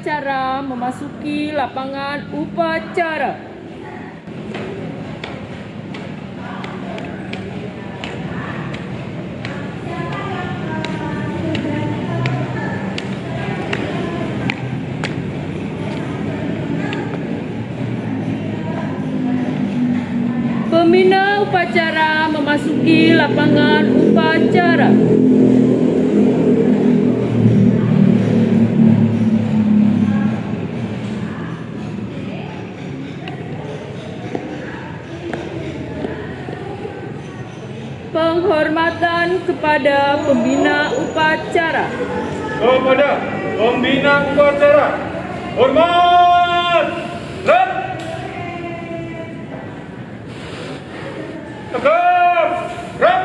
upacara memasuki lapangan upacara. Pembina upacara memasuki lapangan upacara. Penghormatan kepada pembina upacara. Kepada pembina upacara, hormat! Rep! Tegap! Rep!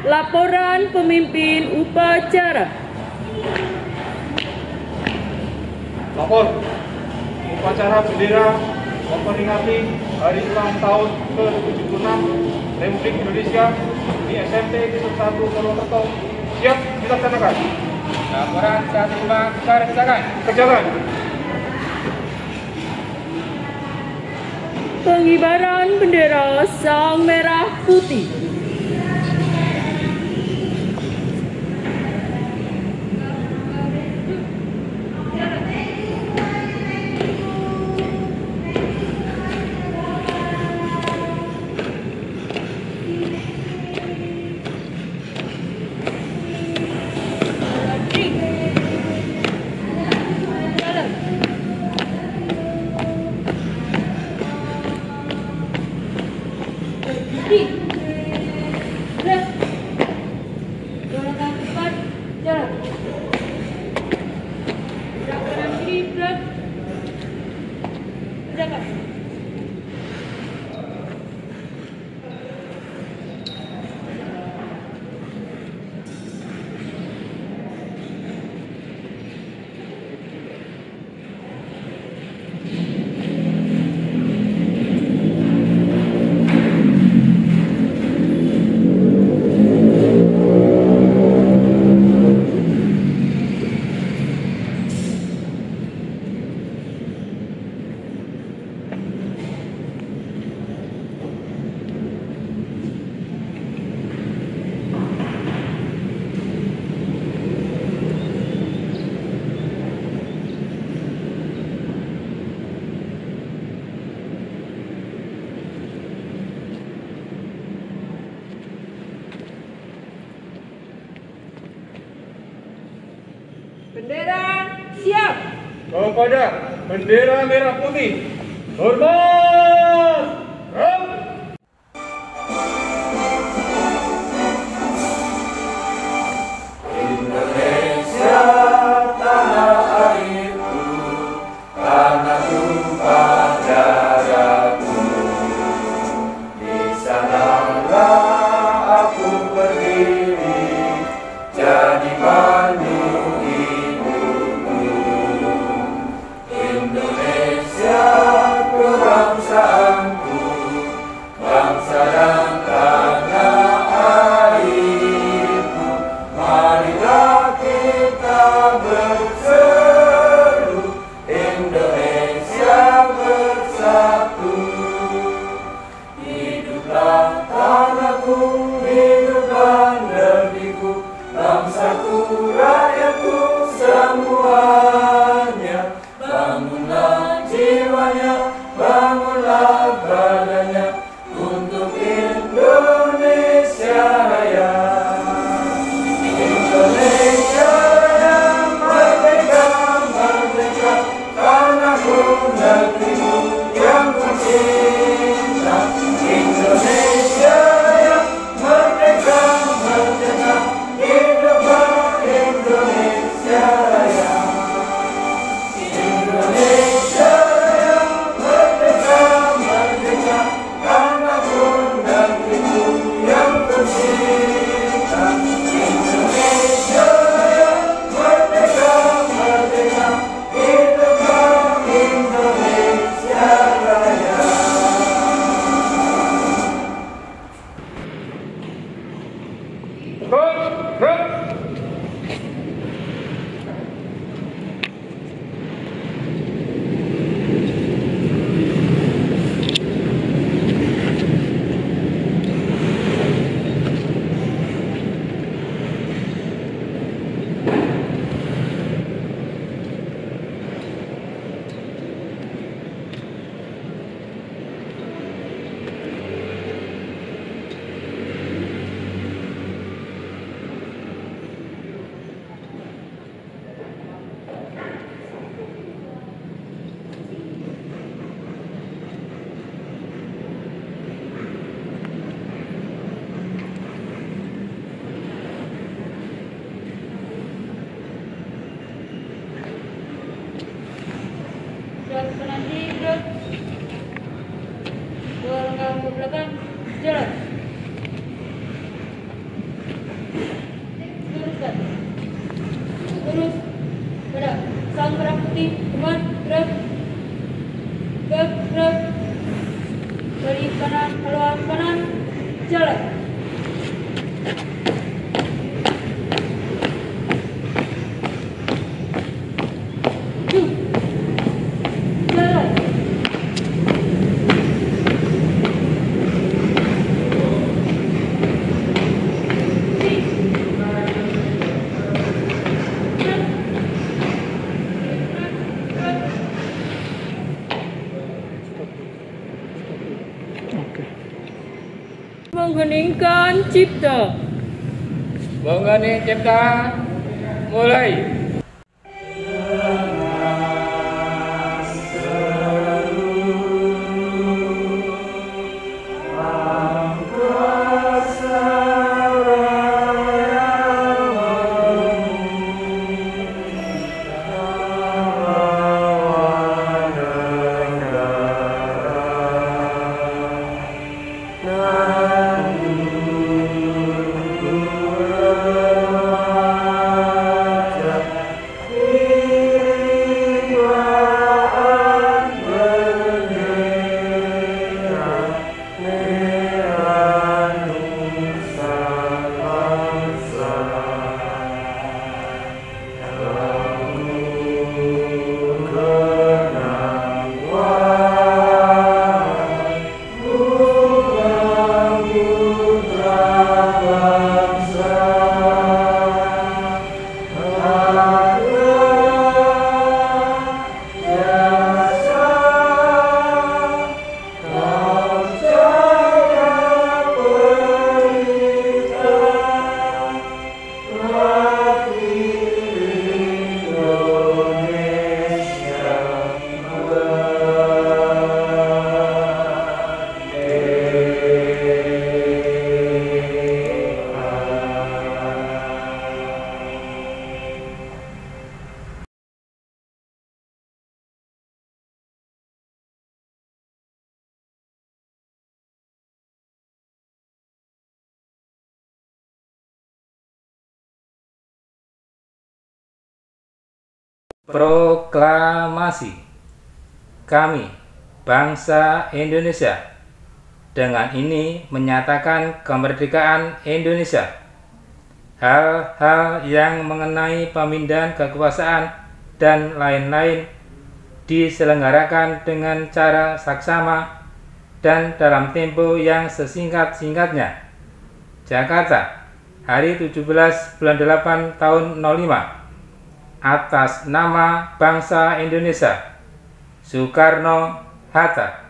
Laporan pemimpin upacara. Lapor, upacara bendera memperingati hari ulang tahun ke-76 Republik Indonesia di SMP Kisah 1 Purwokerto siap dilaksanakan. Laporan 1 kerjakan. Kerjakan. Pengibaran bendera Sang Merah Putih. Gerakan cepat, jalan. Gerakan kiri, gerak. Kerjakan. Bendera siap. Kepada bendera merah putih, hormat! Rep! Indonesia tanah airku, tanah tumpah darahku. Di sanalah aku berdiri, jadi pandu ibuku. Indonesia ku belakang, jalan. Luruskan. Lurus. Pada sang merah putih, teman, gerak. Gerak. Dari kanan, haluan kanan, jalan. Jalan. Mengheningkan cipta. Menghening cipta, mulai. Proklamasi. Kami, bangsa Indonesia, dengan ini menyatakan kemerdekaan Indonesia. Hal-hal yang mengenai pemindahan kekuasaan dan lain-lain diselenggarakan dengan cara saksama dan dalam tempo yang sesingkat-singkatnya. Jakarta, hari 17 bulan 8 tahun 05. Atas nama bangsa Indonesia, Soekarno-Hatta.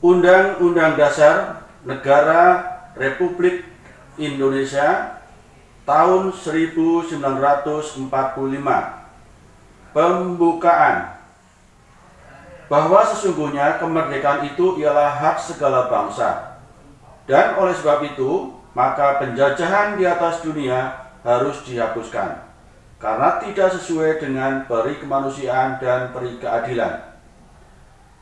Undang-Undang Dasar Negara Republik Indonesia tahun 1945. Pembukaan. Bahwa sesungguhnya kemerdekaan itu ialah hak segala bangsa. Dan oleh sebab itu, maka penjajahan di atas dunia harus dihapuskan, karena tidak sesuai dengan peri kemanusiaan dan peri keadilan.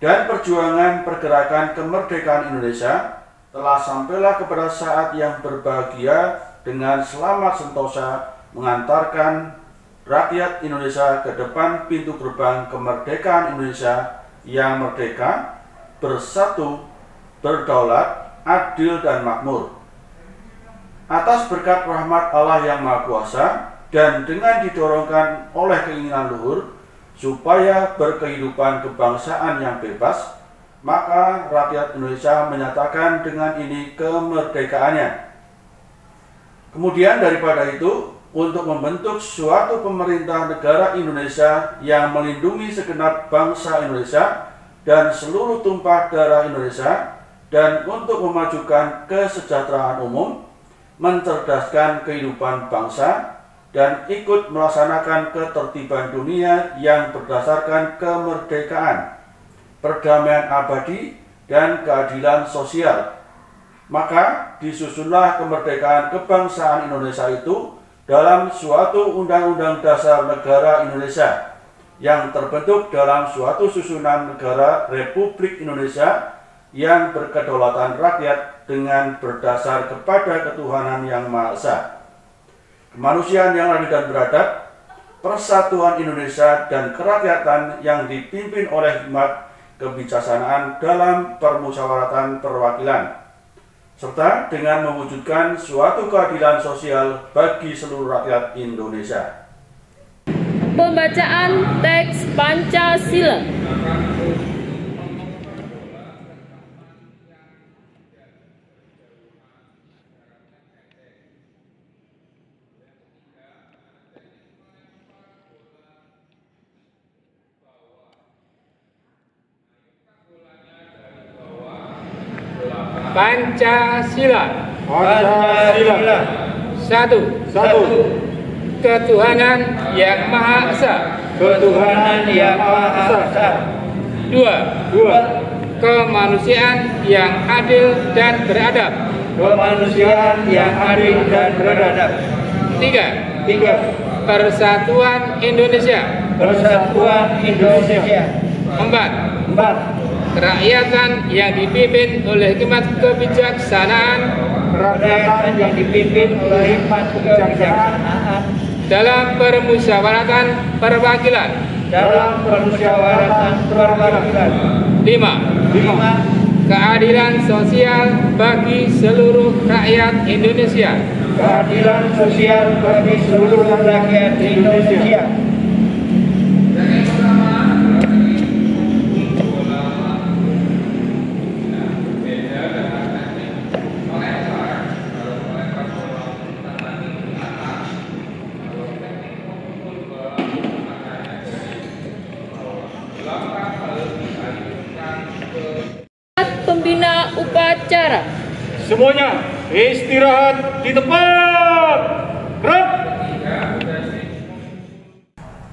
Dan perjuangan pergerakan kemerdekaan Indonesia telah sampailah kepada saat yang berbahagia dengan selamat sentosa mengantarkan rakyat Indonesia ke depan pintu gerbang kemerdekaan Indonesia yang merdeka, bersatu, berdaulat, adil dan makmur. Atas berkat rahmat Allah yang Maha Kuasa dan dengan didorongkan oleh keinginan luhur supaya berkehidupan kebangsaan yang bebas, maka rakyat Indonesia menyatakan dengan ini kemerdekaannya. Kemudian daripada itu, untuk membentuk suatu pemerintah negara Indonesia yang melindungi segenap bangsa Indonesia dan seluruh tumpah darah Indonesia dan untuk memajukan kesejahteraan umum, mencerdaskan kehidupan bangsa, dan ikut melaksanakan ketertiban dunia yang berdasarkan kemerdekaan, perdamaian abadi, dan keadilan sosial. Maka disusunlah kemerdekaan kebangsaan Indonesia itu dalam suatu Undang-Undang Dasar Negara Indonesia yang terbentuk dalam suatu susunan negara Republik Indonesia yang berkedaulatan rakyat dengan berdasar kepada ketuhanan yang Maha Esa, kemanusiaan yang adil dan beradab, persatuan Indonesia dan kerakyatan yang dipimpin oleh hikmat kebijaksanaan dalam permusyawaratan perwakilan, serta dengan mewujudkan suatu keadilan sosial bagi seluruh rakyat Indonesia. Pembacaan teks Pancasila. Pancasila. Pancasila. Satu. Ketuhanan yang Maha Esa. Ketuhanan yang Maha Esa. Dua. Kemanusiaan yang adil dan beradab. Kemanusiaan yang adil dan beradab. Tiga. Persatuan Indonesia. Persatuan Indonesia. Empat. Kerakyatan yang dipimpin oleh hikmat kebijaksanaan Kerakyatan yang dipimpin oleh hikmat kebijaksanaan dalam permusyawaratan perwakilan. dalam permusyawaratan perwakilan. Lima. Keadilan sosial bagi seluruh rakyat Indonesia. Keadilan sosial bagi seluruh rakyat Indonesia. Pembina upacara. Semuanya istirahat di tempat. Gerak.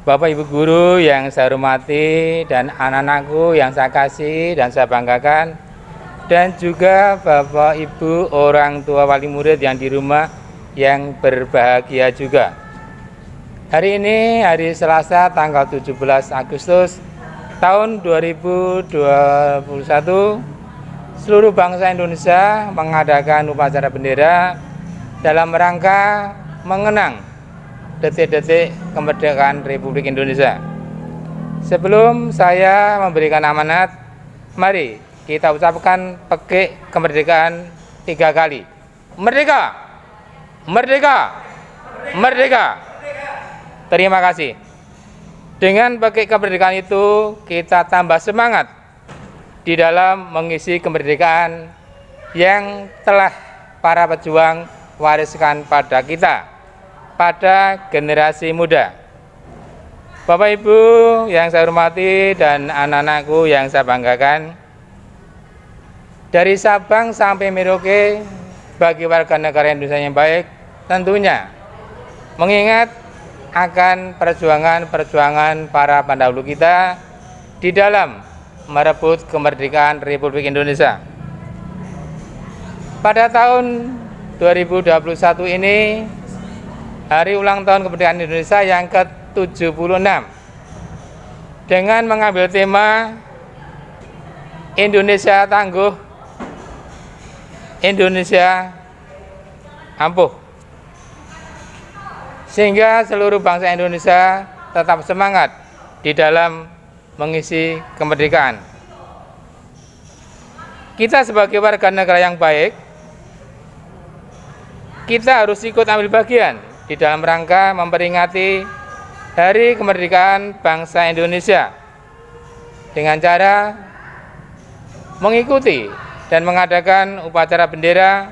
Bapak Ibu guru yang saya hormati dan anak-anakku yang saya kasih dan saya banggakan, dan juga Bapak Ibu orang tua wali murid yang di rumah yang berbahagia juga. Hari ini hari Selasa tanggal 17 Agustus tahun 2021, seluruh bangsa Indonesia mengadakan upacara bendera dalam rangka mengenang detik-detik kemerdekaan Republik Indonesia. Sebelum saya memberikan amanat, mari kita ucapkan pekik kemerdekaan 3 kali. Merdeka! Merdeka! Merdeka! Terima kasih. Dengan pekik kemerdekaan itu kita tambah semangat di dalam mengisi kemerdekaan yang telah para pejuang wariskan pada kita, pada generasi muda. Bapak Ibu yang saya hormati dan anak-anakku yang saya banggakan, dari Sabang sampai Merauke, bagi warga negara Indonesia yang baik, tentunya mengingat akan perjuangan para pendahulu kita di dalam merebut kemerdekaan Republik Indonesia. Pada tahun 2021 ini, hari ulang tahun kemerdekaan Indonesia yang ke-76, dengan mengambil tema Indonesia tangguh, Indonesia ampuh, sehingga seluruh bangsa Indonesia tetap semangat di dalam mengisi kemerdekaan. Kita sebagai warga negara yang baik, kita harus ikut ambil bagian di dalam rangka memperingati Hari Kemerdekaan Bangsa Indonesia dengan cara mengikuti dan mengadakan upacara bendera.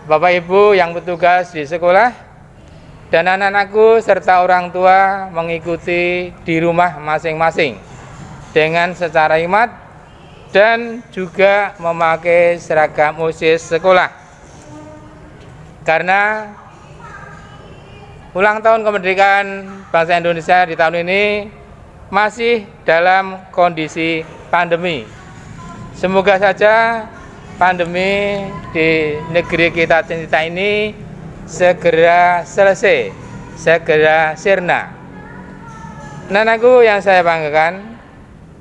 Bapak Ibu yang bertugas di sekolah dan anak-anakku serta orang tua mengikuti di rumah masing-masing dengan secara hikmat dan juga memakai seragam OSIS sekolah. Karena ulang tahun kemerdekaan bangsa Indonesia di tahun ini masih dalam kondisi pandemi. Semoga saja pandemi di negeri kita cinta ini segera selesai, segera sirna. Anakku yang saya banggakan,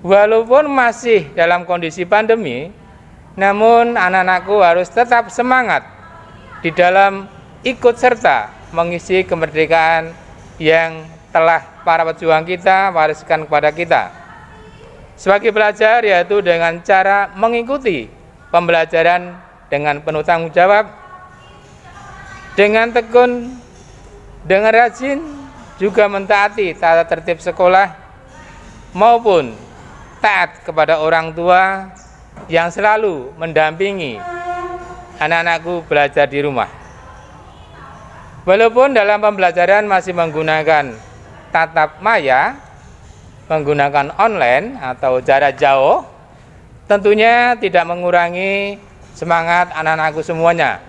walaupun masih dalam kondisi pandemi, namun anak-anakku harus tetap semangat di dalam ikut serta mengisi kemerdekaan yang telah para pejuang kita wariskan kepada kita. Sebagai pelajar, yaitu dengan cara mengikuti pembelajaran dengan penuh tanggung jawab, dengan tekun, dengan rajin, juga mentaati tata tertib sekolah, maupun taat kepada orang tua yang selalu mendampingi anak-anakku belajar di rumah. Walaupun dalam pembelajaran masih menggunakan tatap maya, menggunakan online atau jarak jauh, tentunya tidak mengurangi semangat anak-anakku semuanya,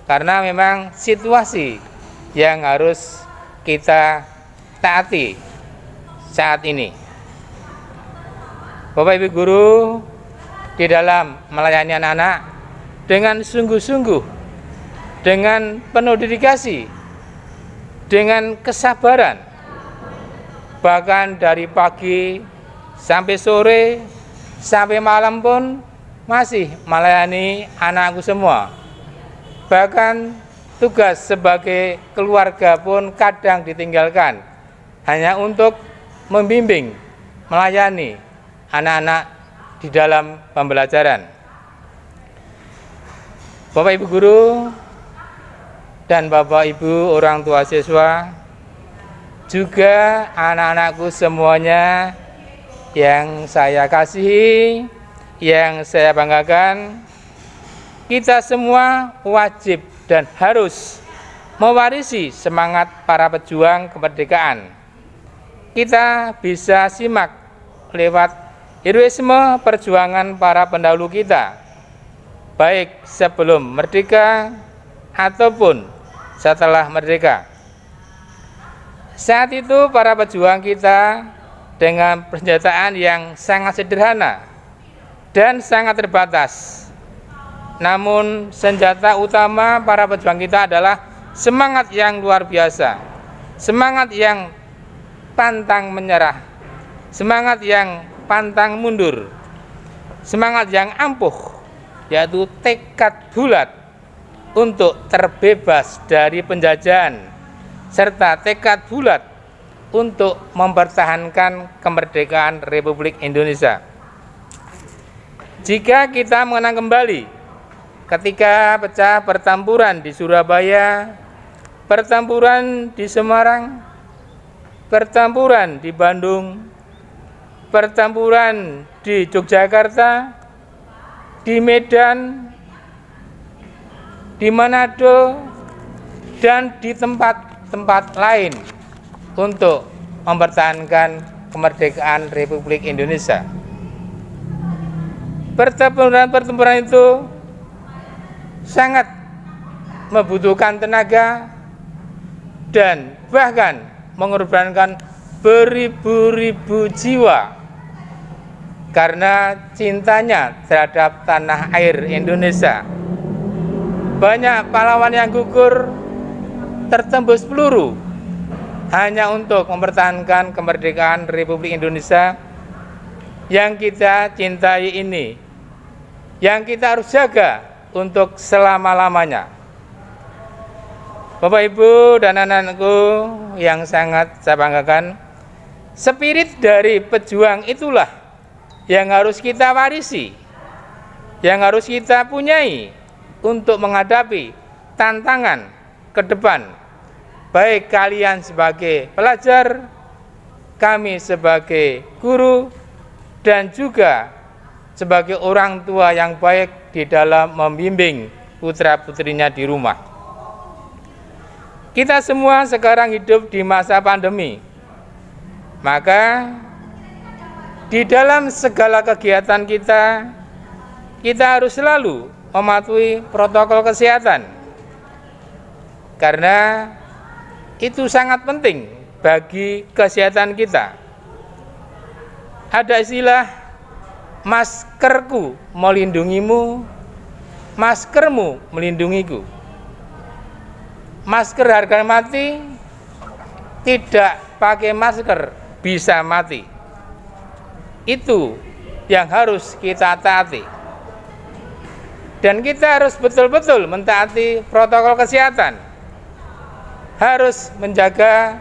karena memang situasi yang harus kita taati saat ini. Bapak Ibu guru, di dalam melayani anak-anak dengan sungguh-sungguh, dengan penuh dedikasi, dengan kesabaran, bahkan dari pagi sampai sore sampai malam pun masih melayani anakku semua. Bahkan tugas sebagai keluarga pun kadang ditinggalkan hanya untuk membimbing, melayani anak-anak di dalam pembelajaran. Bapak Ibu guru dan Bapak Ibu orang tua siswa, juga anak-anakku semuanya yang saya kasihi, yang saya banggakan, kita semua wajib dan harus mewarisi semangat para pejuang kemerdekaan. Kita bisa simak lewat heroisme perjuangan para pendahulu kita, baik sebelum merdeka ataupun setelah merdeka. Saat itu para pejuang kita dengan persenjataan yang sangat sederhana dan sangat terbatas. Namun senjata utama para pejuang kita adalah semangat yang luar biasa, semangat yang pantang menyerah, semangat yang pantang mundur, semangat yang ampuh, yaitu tekad bulat untuk terbebas dari penjajahan, serta tekad bulat untuk mempertahankan kemerdekaan Republik Indonesia. Jika kita mengenang kembali ketika pecah pertempuran di Surabaya, pertempuran di Semarang, pertempuran di Bandung, pertempuran di Yogyakarta, di Medan, di Manado, dan di tempat lain untuk mempertahankan kemerdekaan Republik Indonesia. Pertempuran itu sangat membutuhkan tenaga dan bahkan mengorbankan beribu-ribu jiwa karena cintanya terhadap tanah air Indonesia. Banyak pahlawan yang gugur tertembus peluru hanya untuk mempertahankan kemerdekaan Republik Indonesia yang kita cintai ini, yang kita harus jaga untuk selama-lamanya. Bapak Ibu dan anak-anakku yang sangat saya banggakan, spirit dari pejuang itulah yang harus kita warisi, yang harus kita punyai untuk menghadapi tantangan ke depan, baik kalian sebagai pelajar, kami sebagai guru, dan juga sebagai orang tua yang baik di dalam membimbing putra-putrinya di rumah. Kita semua sekarang hidup di masa pandemi, maka di dalam segala kegiatan kita, kita harus selalu mematuhi protokol kesehatan, karena itu sangat penting bagi kesehatan kita. Ada istilah maskerku melindungimu, maskermu melindungiku. Masker harga mati, tidak pakai masker bisa mati. Itu yang harus kita taati. Dan kita harus betul-betul mentaati protokol kesehatan. Harus menjaga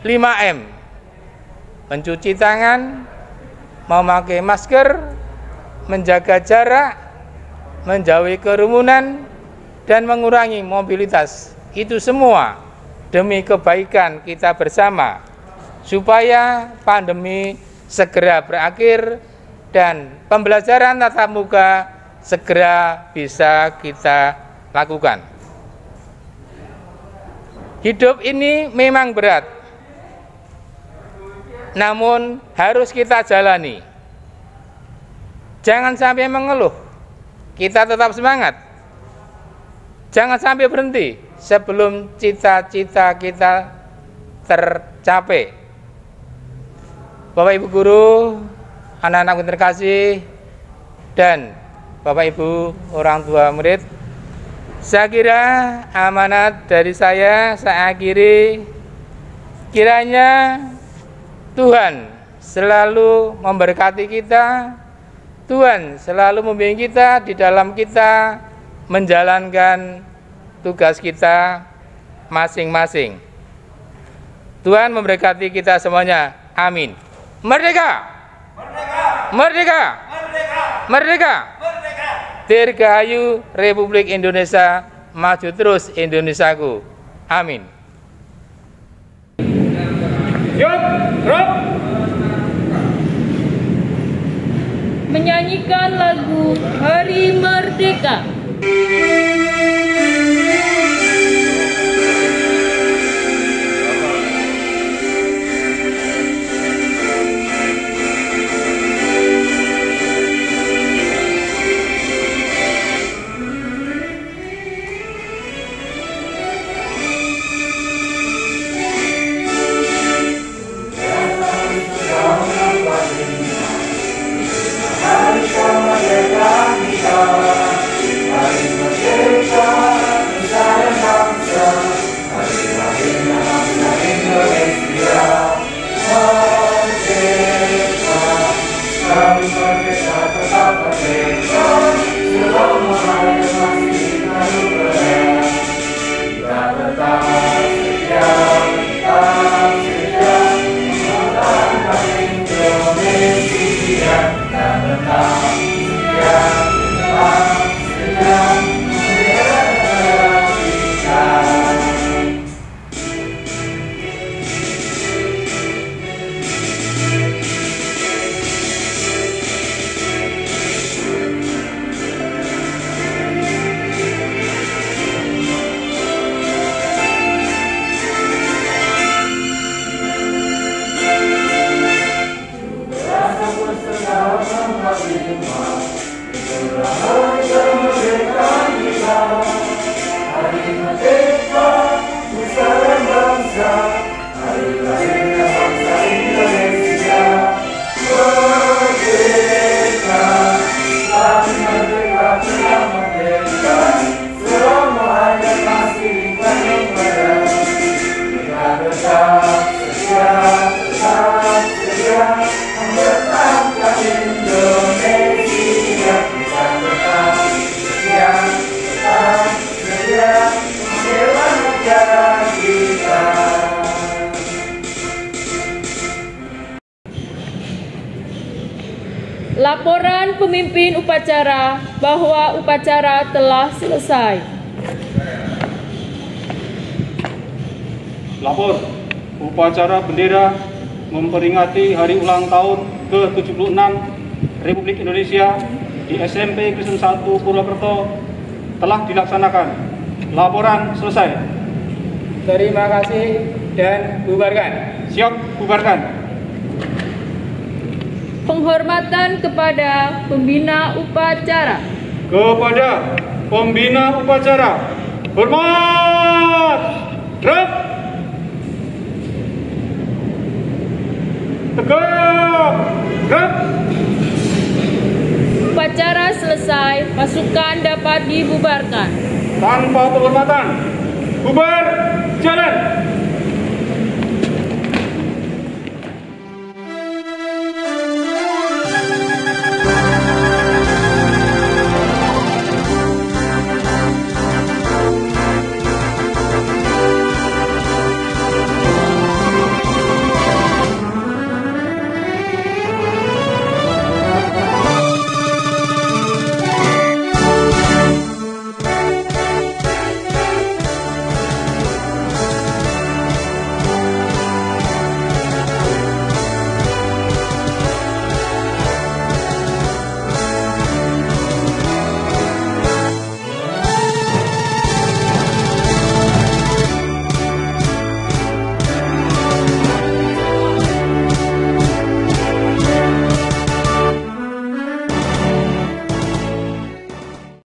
5M. Mencuci tangan, memakai masker, menjaga jarak, menjauhi kerumunan, dan mengurangi mobilitas. Itu semua demi kebaikan kita bersama, supaya pandemi segera berakhir dan pembelajaran tatap muka segera bisa kita lakukan. Hidup ini memang berat, namun harus kita jalani. Jangan sampai mengeluh, kita tetap semangat. Jangan sampai berhenti sebelum cita-cita kita tercapai. Bapak Ibu guru, anak-anak yang terkasih, dan Bapak Ibu orang tua murid, saya kira amanat dari saya akhiri. Kiranya Tuhan selalu memberkati kita, Tuhan selalu membimbing kita di dalam kita menjalankan tugas kita masing-masing. Tuhan memberkati kita semuanya. Amin. Merdeka! Merdeka! Merdeka! Dirgahayu Republik Indonesia, maju terus Indonesiaku. Amin. Siap, gerak. Menyanyikan lagu Hari Merdeka. Laporan pemimpin upacara bahwa upacara telah selesai. Lapor, upacara bendera memperingati hari ulang tahun ke-76 Republik Indonesia di SMP Kristen 1 Purwokerto telah dilaksanakan. Laporan selesai. Terima kasih dan bubarkan. Siap, bubarkan. Penghormatan kepada pembina upacara. Kepada pembina upacara. Hormat. Gerak. Tegak. Gerak. Upacara selesai, pasukan dapat dibubarkan. Tanpa penghormatan. Bubar. Jalan.